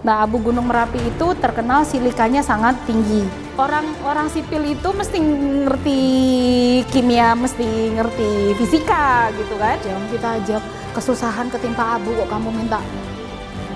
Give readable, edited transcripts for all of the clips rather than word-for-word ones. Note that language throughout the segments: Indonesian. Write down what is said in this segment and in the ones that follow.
Nah, abu Gunung Merapi itu terkenal silikanya sangat tinggi. Orang sipil itu mesti ngerti kimia, mesti ngerti fisika gitu kan. Jangan kita aja kesusahan ketimpa abu kok kamu minta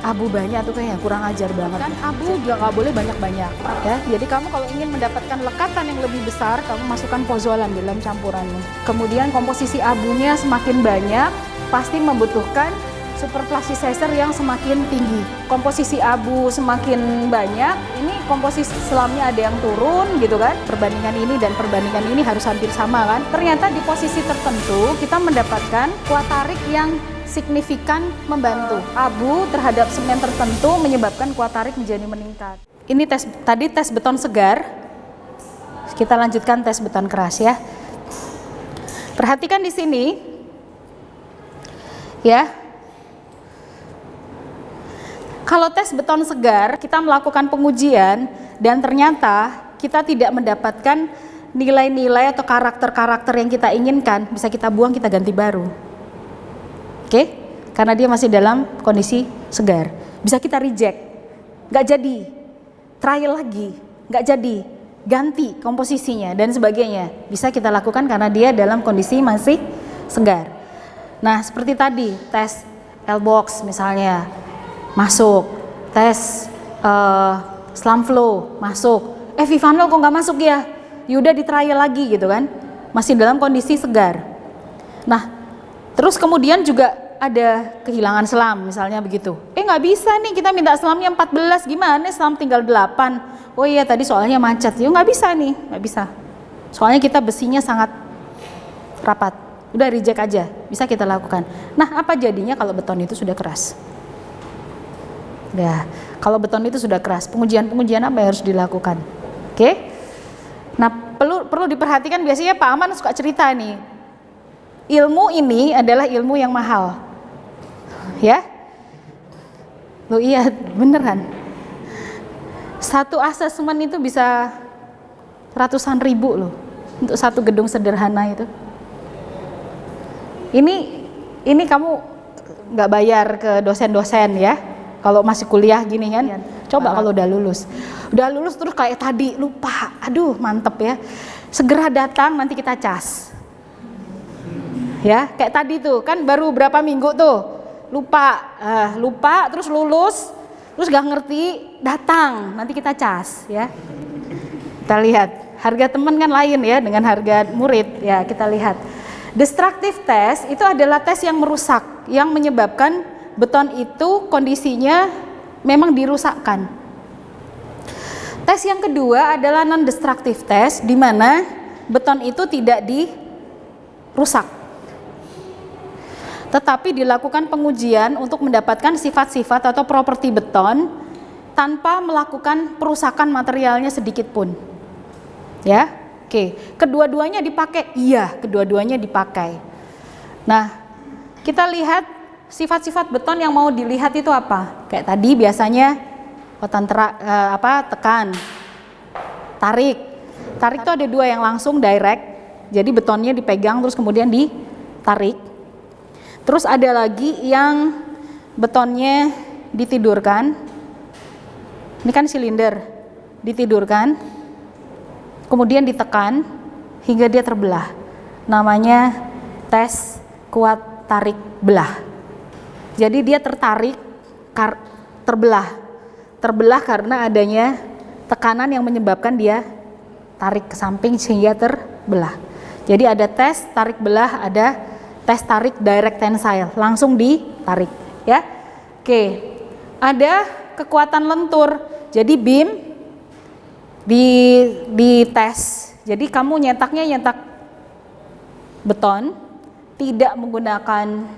abu banyak tuh kayaknya kurang ajar banget. Kan abu juga nggak boleh banyak-banyak ya. Jadi kamu kalau ingin mendapatkan lekatan yang lebih besar, kamu masukkan pozolan dalam campurannya. Kemudian komposisi abunya semakin banyak, pasti membutuhkan superplasticizer yang semakin tinggi. Komposisi abu semakin banyak, ini komposisi selamnya ada yang turun gitu kan. Perbandingan ini dan perbandingan ini harus hampir sama kan. Ternyata di posisi tertentu kita mendapatkan kuat tarik yang signifikan membantu. Abu terhadap semen tertentu menyebabkan kuat tarik menjadi meningkat. Ini tadi tes beton segar. Kita lanjutkan tes beton keras ya. Perhatikan di sini. Ya. Kalau tes beton segar, kita melakukan pengujian dan ternyata kita tidak mendapatkan nilai-nilai atau karakter-karakter yang kita inginkan, bisa kita buang, kita ganti baru. Oke? Karena dia masih dalam kondisi segar. Bisa kita reject, nggak jadi, trial lagi, nggak jadi, ganti komposisinya dan sebagainya. Bisa kita lakukan karena dia dalam kondisi masih segar. Nah, seperti tadi, tes L-box misalnya, masuk, tes slam flow masuk, Vivanol kok nggak masuk ya? Yaudah di trial lagi gitu kan, masih dalam kondisi segar. Nah, terus kemudian juga ada kehilangan selam misalnya begitu. Nggak bisa nih, kita minta selamnya 14, gimana selam tinggal 8? Oh iya tadi soalnya macet, yuk nggak bisa nih, nggak bisa. Soalnya kita besinya sangat rapat, udah reject aja, bisa kita lakukan. Nah, apa jadinya kalau beton itu sudah keras? Ya, kalau beton itu sudah keras, pengujian apa yang harus dilakukan? Oke? Nah, perlu diperhatikan, biasanya Pak Aman suka cerita nih. Ilmu ini adalah ilmu yang mahal. Ya? Loh iya, beneran. Satu asesmen itu bisa ratusan ribu loh untuk satu gedung sederhana itu. Ini kamu nggak bayar ke dosen-dosen ya. Kalau masih kuliah gini kan, coba kalau udah lulus terus kayak tadi lupa, aduh mantep ya, segera datang nanti kita cas, ya kayak tadi tuh kan baru berapa minggu tuh lupa terus lulus terus gak ngerti, datang nanti kita cas ya. Kita lihat harga teman kan lain ya dengan harga murid ya. Kita lihat destructive test itu adalah tes yang merusak, yang menyebabkan beton itu kondisinya memang dirusakkan. Tes yang kedua adalah non-destructive test, di mana beton itu tidak dirusak, tetapi dilakukan pengujian untuk mendapatkan sifat-sifat atau properti beton tanpa melakukan perusakan materialnya sedikit pun. Ya, oke. Kedua-duanya dipakai? Iya, kedua-duanya dipakai. Nah, kita lihat sifat-sifat beton yang mau dilihat itu apa? Kayak tadi biasanya tekan, tarik. Tarik itu ada dua, yang langsung direct, jadi betonnya dipegang terus kemudian ditarik. Terus ada lagi yang betonnya ditidurkan. Ini kan silinder, ditidurkan, kemudian ditekan hingga dia terbelah. Namanya tes kuat tarik belah. Jadi dia tertarik, terbelah karena adanya tekanan yang menyebabkan dia tarik ke samping sehingga terbelah. Jadi ada tes tarik belah, ada tes tarik direct tensile, langsung ditarik ya. Oke, ada kekuatan lentur. Jadi beam di tes. Jadi kamu nyetak beton tidak menggunakan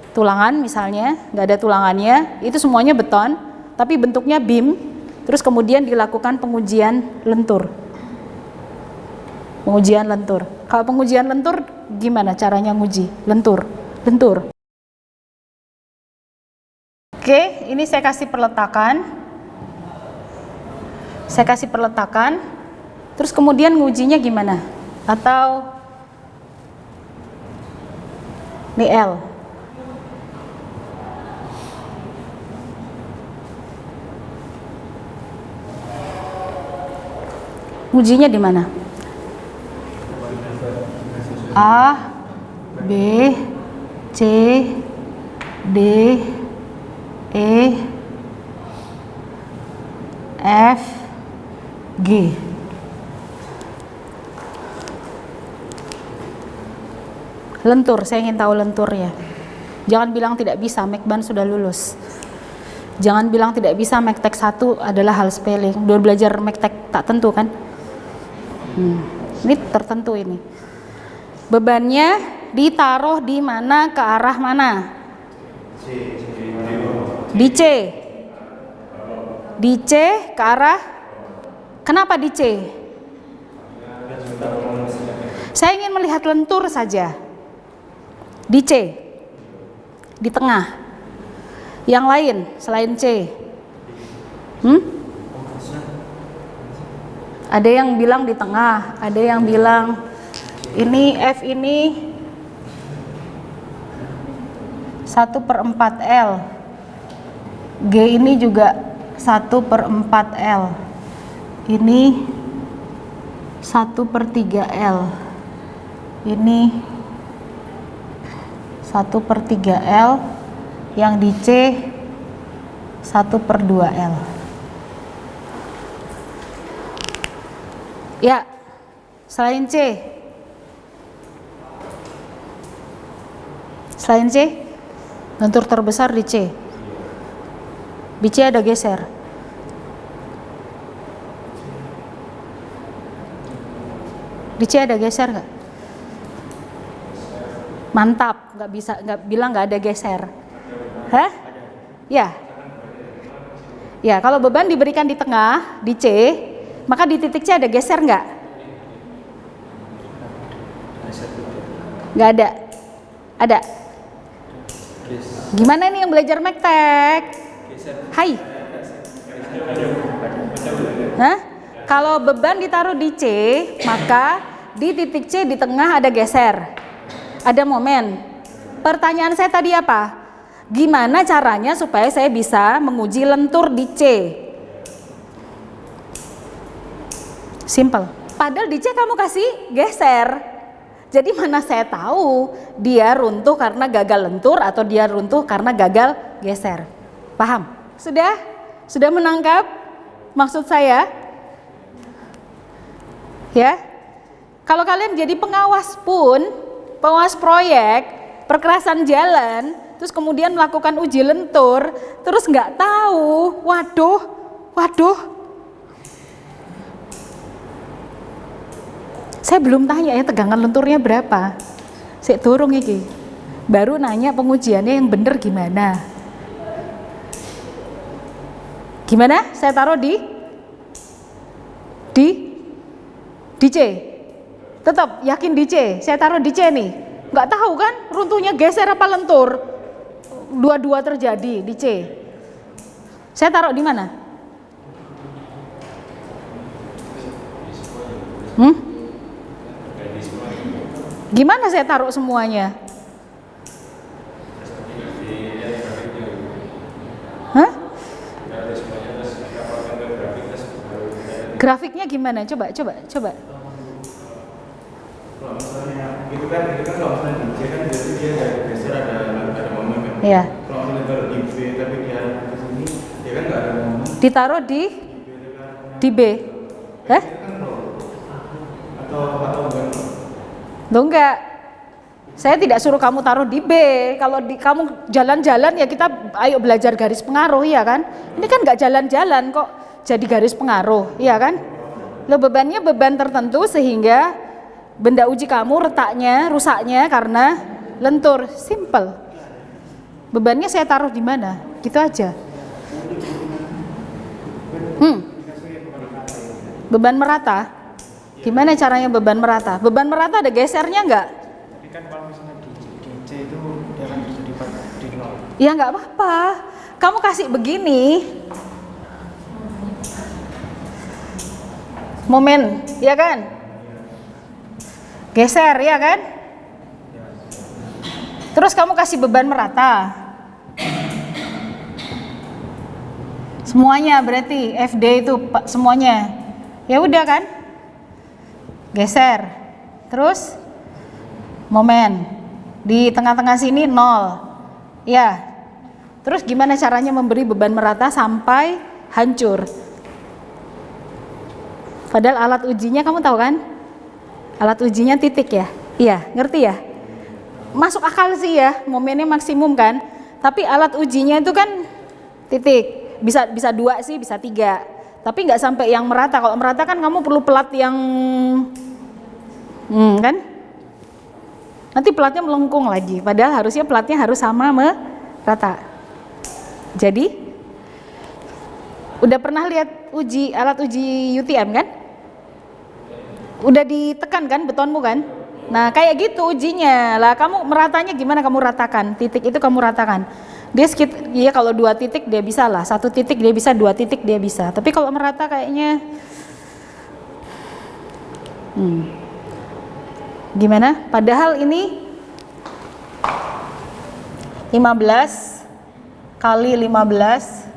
tulangan misalnya, nggak ada tulangannya, itu semuanya beton, tapi bentuknya beam, terus kemudian dilakukan pengujian lentur. Pengujian lentur. Kalau pengujian lentur, gimana caranya nguji? Lentur. Oke, ini saya kasih peletakan. Terus kemudian ngujinya gimana? Atau ini L. Ujinya di mana? A, B, C, D, E, F, G. Lentur, saya ingin tahu lenturnya. Jangan bilang tidak bisa, Mekban sudah lulus. Jangan bilang tidak bisa, Mektek 1 adalah hal sepele. Udah belajar Mektek tak tentu kan? Ini tertentu ini. Bebannya ditaruh di mana, ke arah mana? Di C. Di C ke arah. Kenapa di C? Saya ingin melihat lentur saja. Di C. Di tengah. Yang lain selain C. Ada yang bilang di tengah, ada yang bilang ini F ini 1/4 L. G ini juga 1/4 L. Ini 1/3 L. Ini 1/3 L. Yang di C 1/2 L. Ya, selain C. Selain C, lentur terbesar di C. Di C ada geser. Di C ada geser nggak? Mantap, nggak bisa, nggak bilang nggak ada geser. Hah? Ya. Ya, kalau beban diberikan di tengah, di C, maka di titik C ada geser nggak? Nggak ada. Ada. Gimana nih yang belajar Mektek? Hai. Hah? Kalau beban ditaruh di C, maka di titik C di tengah ada geser. Ada momen. Pertanyaan saya tadi apa? Gimana caranya supaya saya bisa menguji lentur di C? Simple. Padahal di C kamu kasih geser. Jadi mana saya tahu dia runtuh karena gagal lentur atau dia runtuh karena gagal geser. Paham? Sudah? Sudah menangkap maksud saya? Ya. Kalau kalian jadi pengawas pun, pengawas proyek, perkerasan jalan, terus kemudian melakukan uji lentur, terus nggak tahu, waduh. Saya belum tanya ya tegangan lenturnya berapa. Saya turung iki. Baru nanya pengujiannya yang bener gimana. Gimana? Saya taruh di C. Tetap yakin di C. Saya taruh di C nih. Nggak tahu kan runtuhnya geser apa lentur. Dua-dua terjadi di C. Saya taruh di mana? Gimana saya taruh semuanya? Hah? Grafiknya gimana? Coba. Kalau misalnya itu kan kalau misalnya di C kan berarti dia ada geser, ada momen kan. Iya. Kalau misalnya taruh di B tapi dia ke sini, dia kan nggak ada momen. Ditaruh di B. Hah? Atau bukan? Loh enggak. Saya tidak suruh kamu taruh di B. Kalau kamu jalan-jalan ya kita ayo belajar garis pengaruh ya kan. Ini kan nggak jalan-jalan kok jadi garis pengaruh, ya kan? Lo bebannya beban tertentu sehingga benda uji kamu retaknya, rusaknya karena lentur. Simple. Bebannya saya taruh di mana? Gitu aja. Beban merata. Gimana caranya beban merata? Beban merata ada gesernya nggak? Tapi kan kalau misalnya di C itu dia akan terjadi di nol. Ya nggak apa-apa. Kamu kasih begini. Momen, ya kan? Geser, ya kan? Terus kamu kasih beban merata. Semuanya berarti FD itu semuanya. Ya udah kan? geser. Terus momen di tengah-tengah sini 0. Ya. Terus gimana caranya memberi beban merata sampai hancur? Padahal alat ujinya kamu tahu kan? Alat ujinya titik ya? Iya, ngerti ya? Masuk akal sih ya, momennya maksimum kan? Tapi alat ujinya itu kan titik. Bisa 2 sih, bisa 3. Tapi nggak sampai yang merata. Kalau merata kan kamu perlu pelat yang kan? Nanti pelatnya melengkung lagi. Padahal harusnya pelatnya harus sama merata. Jadi udah pernah lihat alat uji UTM kan? Udah ditekan kan betonmu kan? Nah kayak gitu ujinya. Lah kamu meratanya gimana, kamu ratakan? Titik itu kamu ratakan. Dia ya kalau 2 titik dia bisa lah, 1 titik dia bisa, 2 titik dia bisa. Tapi kalau merata kayaknya gimana? Padahal ini 15 kali 15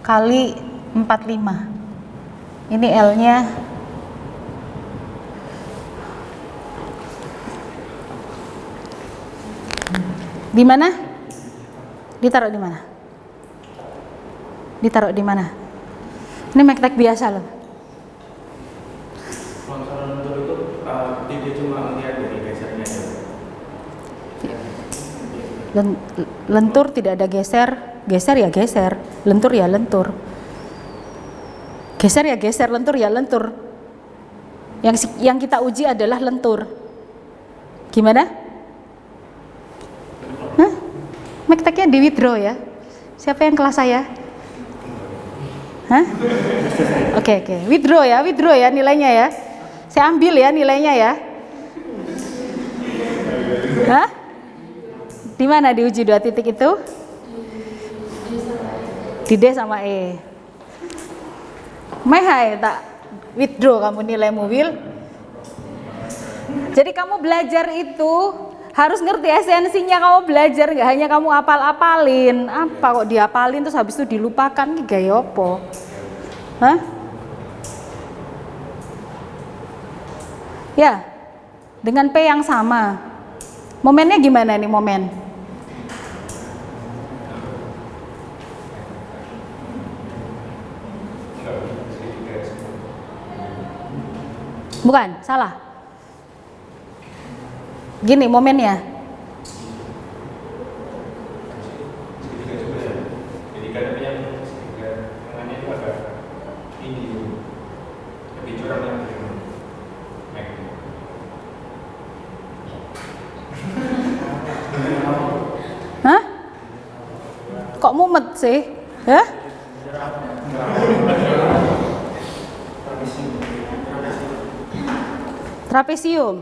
kali 45. Ini L-nya di mana? Ditaruh di mana? Ditaruh di mana? Ini mektek biasa loh. Kalau lentur itu dia cuma melihat dari gesernya aja. Lentur tidak ada geser ya geser, lentur ya lentur. Geser ya geser, lentur ya lentur. Yang kita uji adalah lentur. Gimana? Hah? Mekteknya di withdraw ya. Siapa yang kelas saya? Hah? Oke. Withdraw ya nilainya ya. Saya ambil ya nilainya ya. Hah? Di mana diuji 2 titik itu? Di D sama E. Mehai tak withdraw kamu nilaimu Will. Jadi kamu belajar itu harus ngerti esensinya. Kamu belajar nggak hanya kamu apal-apalin. Apa kok diapalin terus habis itu dilupakan, ini gaya apa? Hah? Ya, dengan P yang sama. Momennya gimana nih momen? Bukan, salah. Gini momennya. Jadi kadang yang tangannya itu agak tinggi, lebih curam yang naik. Hah? Kok mumet sih? Hah? Trapesium.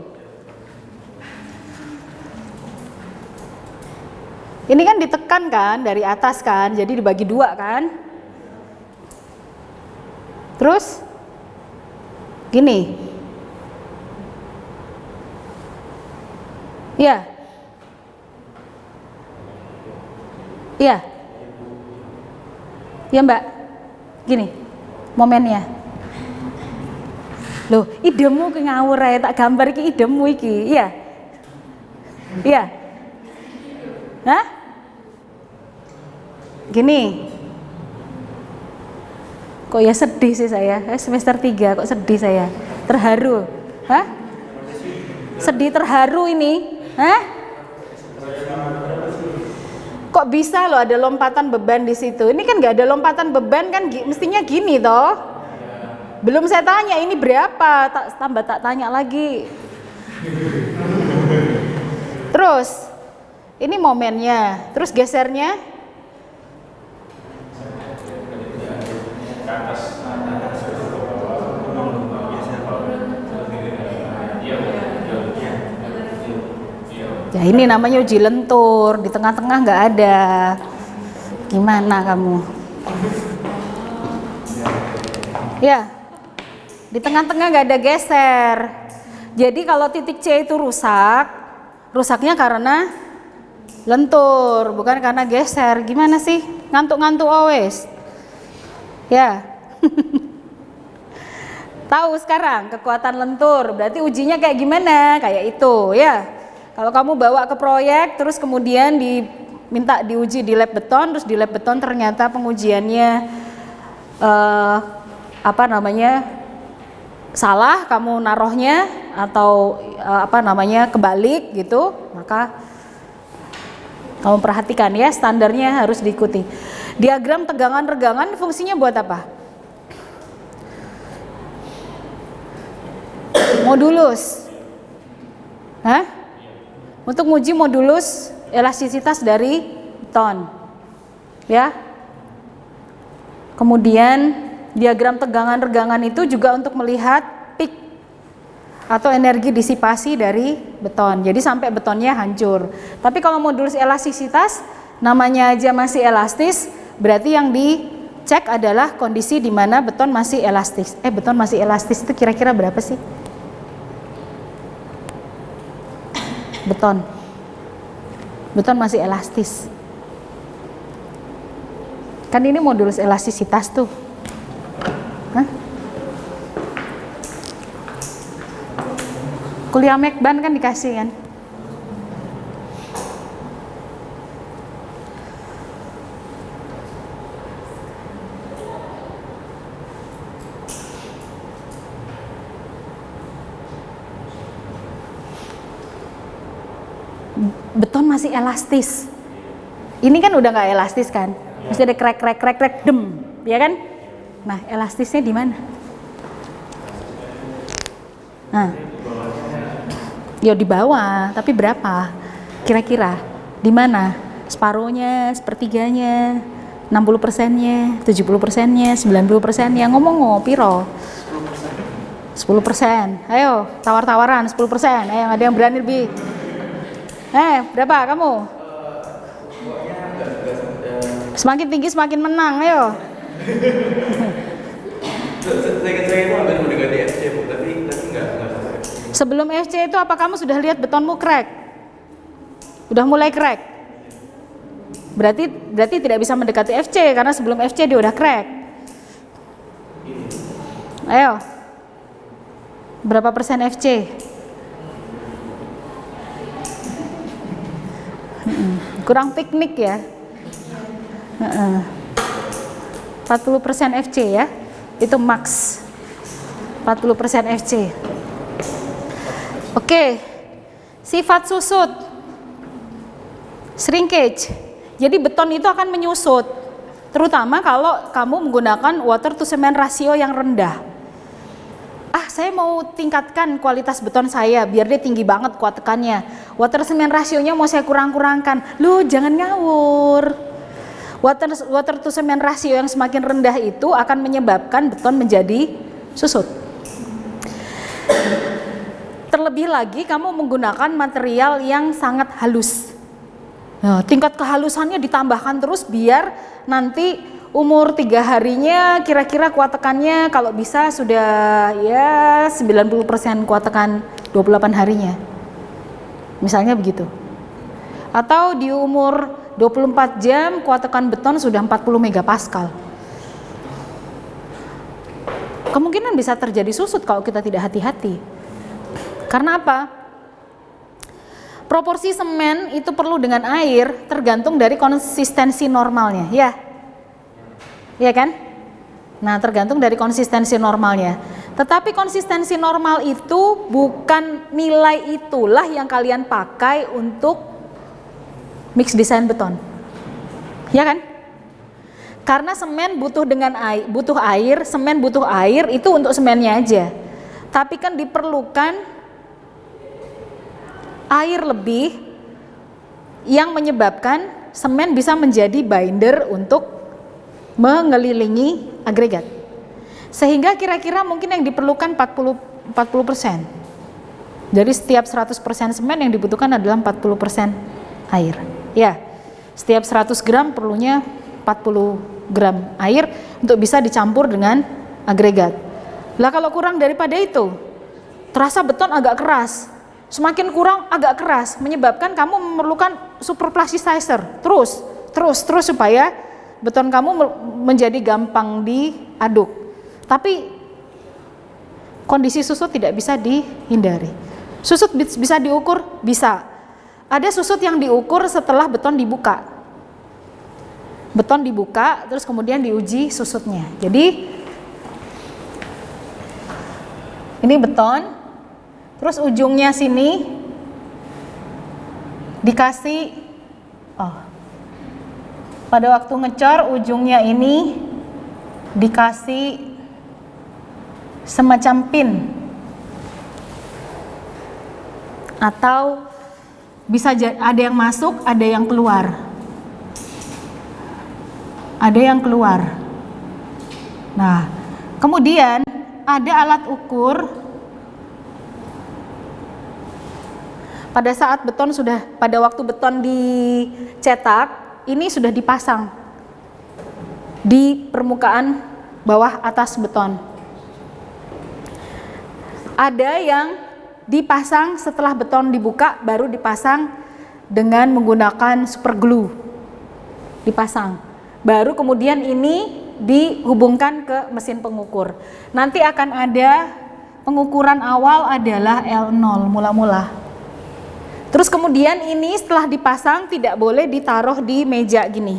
Ini kan ditekan kan dari atas kan, jadi dibagi 2 kan. Terus gini. Iya. Iya. Iya Mbak. Gini. Momennya. Loh, idemu ki ngawur ae, tak gambar iki idemu iki. Iya. Iya. Hah? Gini. Kok ya sedih sih saya. Semester 3 kok sedih saya. Terharu. Hah? Sedih terharu ini. Hah? Kok bisa loh ada lompatan beban di situ? Ini kan nggak ada lompatan beban kan mestinya gini toh. Belum saya tanya ini berapa, tak tanya lagi. Terus ini momennya, terus gesernya ya ini namanya uji lentur, di tengah-tengah nggak ada. Gimana kamu? Ya. Di tengah-tengah nggak ada geser. Jadi kalau titik C itu rusak, rusaknya karena lentur, bukan karena geser. Gimana sih? Ngantuk-ngantuk always. Ya. Tahu sekarang kekuatan lentur, berarti ujinya kayak gimana? Kayak itu ya. Kalau kamu bawa ke proyek, terus kemudian diminta diuji di lab beton, terus di lab beton ternyata pengujiannya salah, kamu naruhnya atau kebalik gitu, maka kamu perhatikan ya, standarnya harus diikuti. Diagram tegangan regangan fungsinya buat apa? Modulus, untuk menguji modulus elastisitas dari beton, ya. Kemudian diagram tegangan regangan itu juga untuk melihat peak atau energi disipasi dari beton. Jadi sampai betonnya hancur. Tapi kalau modulus elastisitas, namanya aja masih elastis, berarti yang dicek adalah kondisi di mana beton masih elastis. Beton masih elastis itu kira-kira berapa sih? Beton masih elastis. Kan ini modulus elastisitas tuh. Kuliah Mekban kan dikasih kan. Beton masih elastis. Ini kan udah nggak elastis kan? Mesti ada krek dem, ya kan? Nah, elastisnya di mana? Nah, ya di bawah, tapi berapa? Kira-kira di mana? Separuhnya, sepertiganya, 60%-nya, 70%-nya, 90%-nya, ngomong piro? 10%. Ayo, tawar-tawaran 10%. Ayo, ada yang berani lebih? Berapa kamu? Semakin tinggi semakin menang, ayo. Saya itu hampir mendekati FC, Bu, tapi nggak sampai. Sebelum FC itu apa kamu sudah lihat betonmu crack? Udah mulai crack? Berarti tidak bisa mendekati FC karena sebelum FC dia udah crack. Ayo. Berapa persen FC? Kurang piknik ya. 40% FC ya. Itu max 40% FC. Oke. Sifat susut, shrinkage. Jadi beton itu akan menyusut, terutama kalau kamu menggunakan water to cement ratio yang rendah. Saya mau tingkatkan kualitas beton saya biar dia tinggi banget kuat tekannya. Water cement rasionya mau saya kurang-kurangkan. Lu jangan ngawur. Water to cement rasio yang semakin rendah itu akan menyebabkan beton menjadi susut. Terlebih lagi kamu menggunakan material yang sangat halus. Tingkat kehalusannya ditambahkan terus biar nanti umur 3 harinya kira-kira kuat tekannya kalau bisa sudah ya 90% kuat tekan 28 harinya. Misalnya begitu. Atau di umur 24 jam kuat tekan beton sudah 40 megapascal. Kemungkinan bisa terjadi susut kalau kita tidak hati-hati. Karena apa? Proporsi semen itu perlu dengan air tergantung dari konsistensi normalnya, ya. Iya kan? Nah, tergantung dari konsistensi normalnya. Tetapi konsistensi normal itu bukan nilai itulah yang kalian pakai untuk mix desain beton. Ya kan? Karena semen butuh air, semen butuh air itu untuk semennya aja. Tapi kan diperlukan air lebih yang menyebabkan semen bisa menjadi binder untuk mengelilingi agregat. Sehingga kira-kira mungkin yang diperlukan 40%. Jadi setiap 100% semen yang dibutuhkan adalah 40% air. Ya, setiap 100 gram perlunya 40 gram air untuk bisa dicampur dengan agregat. Lah kalau kurang daripada itu, terasa beton agak keras. Semakin kurang agak keras, menyebabkan kamu memerlukan super plasticizer terus supaya beton kamu menjadi gampang diaduk. Tapi Kondisi susut tidak bisa dihindari. Susut bisa diukur? Bisa. Ada susut yang diukur setelah beton dibuka. Beton dibuka, terus kemudian diuji susutnya. Jadi ini beton, terus ujungnya sini dikasih, pada waktu ngecor ujungnya ini dikasih semacam pin, atau bisa ada yang masuk, ada yang keluar. Ada yang keluar. Nah, kemudian ada alat ukur pada saat pada waktu beton dicetak, ini sudah dipasang di permukaan bawah atas beton. Ada yang dipasang setelah beton dibuka, baru dipasang dengan menggunakan super glue. Dipasang. Baru kemudian ini dihubungkan ke mesin pengukur. Nanti akan ada pengukuran awal adalah L0 mula-mula. Terus kemudian ini setelah dipasang tidak boleh ditaruh di meja gini.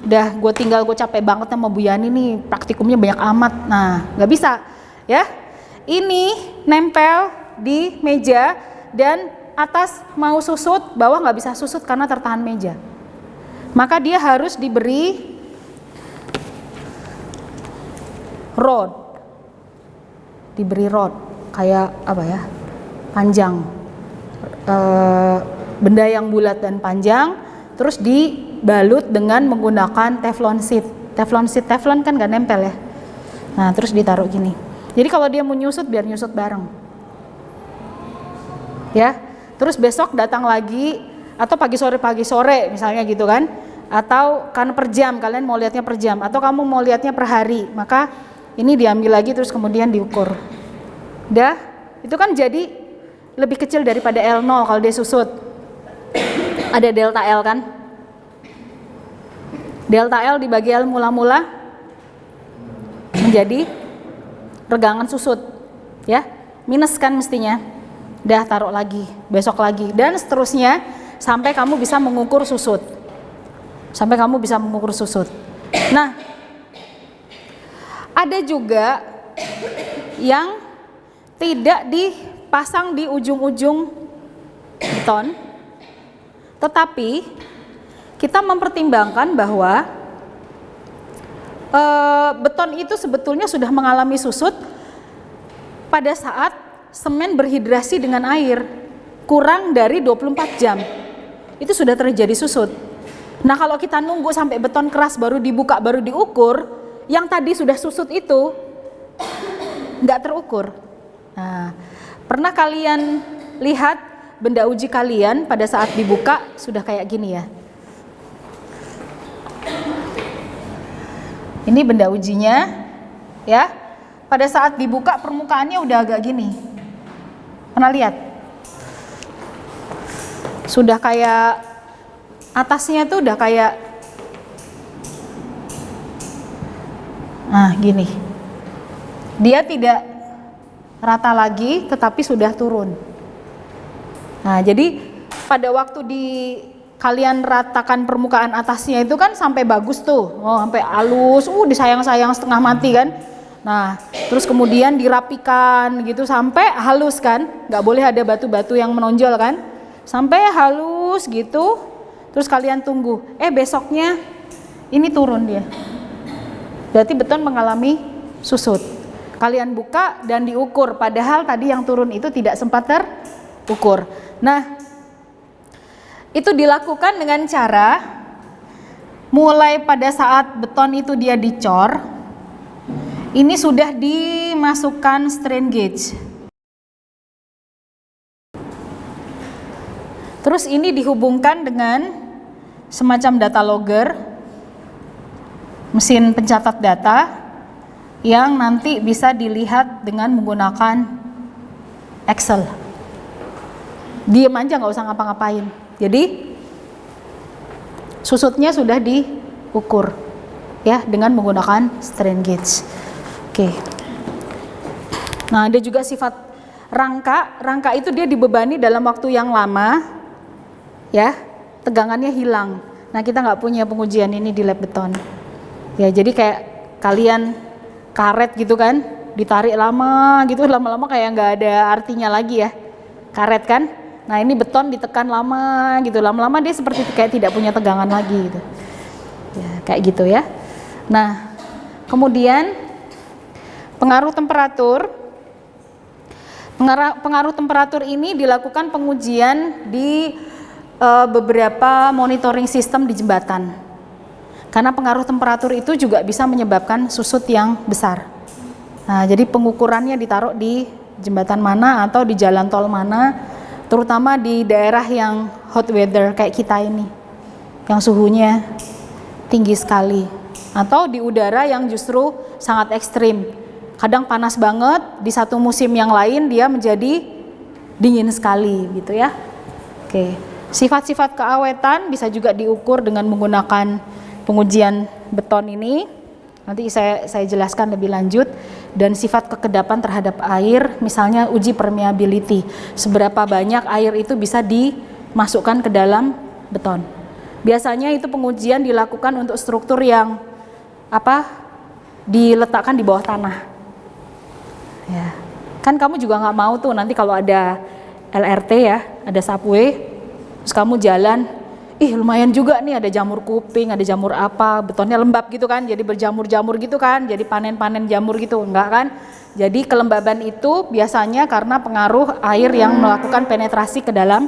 Udah gue capek banget sama Bu Yani nih, praktikumnya banyak amat. Nah, nggak bisa ya. Ini nempel di meja dan atas mau susut, bawah nggak bisa susut karena tertahan meja. Maka dia harus diberi rod, kayak apa ya, panjang, benda yang bulat dan panjang, terus dibalut dengan menggunakan teflon sheet. Teflon kan nggak nempel ya. Nah, terus ditaruh gini. Jadi kalau dia mau nyusut, biar nyusut bareng. Ya, terus besok datang lagi, atau pagi sore misalnya gitu kan, atau karena per jam, kalian mau lihatnya per jam, atau kamu mau lihatnya per hari, maka ini diambil lagi terus kemudian diukur. Udah, itu kan jadi lebih kecil daripada L0 kalau dia susut. Ada delta L kan? Delta L dibagi L mula-mula menjadi regangan susut, ya, minus kan mestinya. Udah, taruh lagi, besok lagi, dan seterusnya sampai kamu bisa mengukur susut. Nah, ada juga yang tidak dipasang di ujung-ujung beton, tetapi kita mempertimbangkan bahwa beton itu sebetulnya sudah mengalami susut pada saat semen berhidrasi dengan air kurang dari 24 jam. Itu sudah terjadi susut. Nah, kalau kita nunggu sampai beton keras baru dibuka, baru diukur, yang tadi sudah susut itu nggak terukur. Nah, pernah kalian lihat benda uji kalian pada saat dibuka sudah kayak gini ya? Ini benda ujinya, ya. Pada saat dibuka permukaannya udah agak gini. Pernah lihat? Sudah kayak atasnya tuh udah kayak, nah gini. Dia tidak rata lagi, tetapi sudah turun. Nah, jadi pada waktu kalian ratakan permukaan atasnya itu kan sampai bagus tuh, sampai halus, disayang-sayang setengah mati kan. Nah, terus kemudian dirapikan gitu sampai halus kan, nggak boleh ada batu-batu yang menonjol kan, sampai halus gitu. Terus kalian tunggu, besoknya ini turun dia. Berarti beton mengalami susut. Kalian buka dan diukur, padahal tadi yang turun itu tidak sempat terukur. Nah, itu dilakukan dengan cara mulai pada saat beton itu dia dicor, ini sudah dimasukkan strain gauge. Terus ini dihubungkan dengan semacam data logger, mesin pencatat data yang nanti bisa dilihat dengan menggunakan Excel. Diem aja, nggak usah ngapa-ngapain. Jadi susutnya sudah diukur ya dengan menggunakan strain gauge. Oke. Nah, ada juga sifat rangka. Rangka itu dia dibebani dalam waktu yang lama, ya, tegangannya hilang. Nah, kita nggak punya pengujian ini di lab beton. Ya, jadi kayak kalian karet gitu kan, ditarik lama gitu, lama-lama kayak nggak ada artinya lagi ya, karet kan. Nah, ini beton ditekan lama gitu, lama-lama dia seperti kayak tidak punya tegangan lagi gitu. Ya, kayak gitu ya. Nah, kemudian pengaruh temperatur. Pengaruh temperatur ini dilakukan pengujian di beberapa monitoring sistem di jembatan. Karena pengaruh temperatur itu juga bisa menyebabkan susut yang besar. Nah, jadi pengukurannya ditaruh di jembatan mana atau di jalan tol mana, terutama di daerah yang hot weather kayak kita ini, yang suhunya tinggi sekali, atau di udara yang justru sangat ekstrim. Kadang panas banget, di satu musim yang lain dia menjadi dingin sekali gitu ya. Oke. Sifat-sifat keawetan bisa juga diukur dengan menggunakan pengujian beton ini. Nanti saya jelaskan lebih lanjut. Dan sifat kekedapan terhadap air, misalnya uji permeability. Seberapa banyak air itu bisa dimasukkan ke dalam beton. Biasanya itu pengujian dilakukan untuk struktur yang diletakkan di bawah tanah. Ya, kan kamu juga nggak mau tuh nanti kalau ada LRT ya, ada subway, terus kamu jalan, lumayan juga nih ada jamur kuping, ada jamur apa, betonnya lembab gitu kan, jadi berjamur-jamur gitu kan, jadi panen-panen jamur gitu, enggak kan? Jadi kelembaban itu biasanya karena pengaruh air yang melakukan penetrasi ke dalam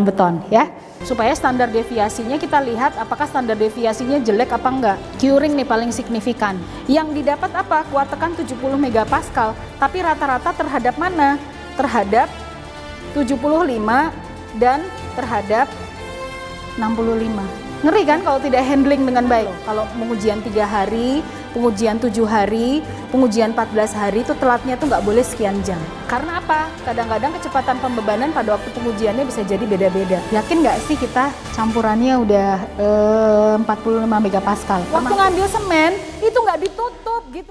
beton ya. Supaya standar deviasinya kita lihat apakah standar deviasinya jelek apa enggak. Curing nih paling signifikan. Yang didapat apa? Kuat tekan 70 megapascal, tapi rata-rata terhadap mana? Terhadap 75 dan terhadap 65. Ngeri kan kalau tidak handling dengan baik. Kalau pengujian 3 hari, pengujian 7 hari, pengujian 14 hari itu telatnya tuh nggak boleh sekian jam. Karena apa? Kadang-kadang kecepatan pembebanan pada waktu pengujiannya bisa jadi beda-beda. Yakin nggak sih kita campurannya udah 45 megapascal? Waktu ngambil semen itu nggak ditutup gitu.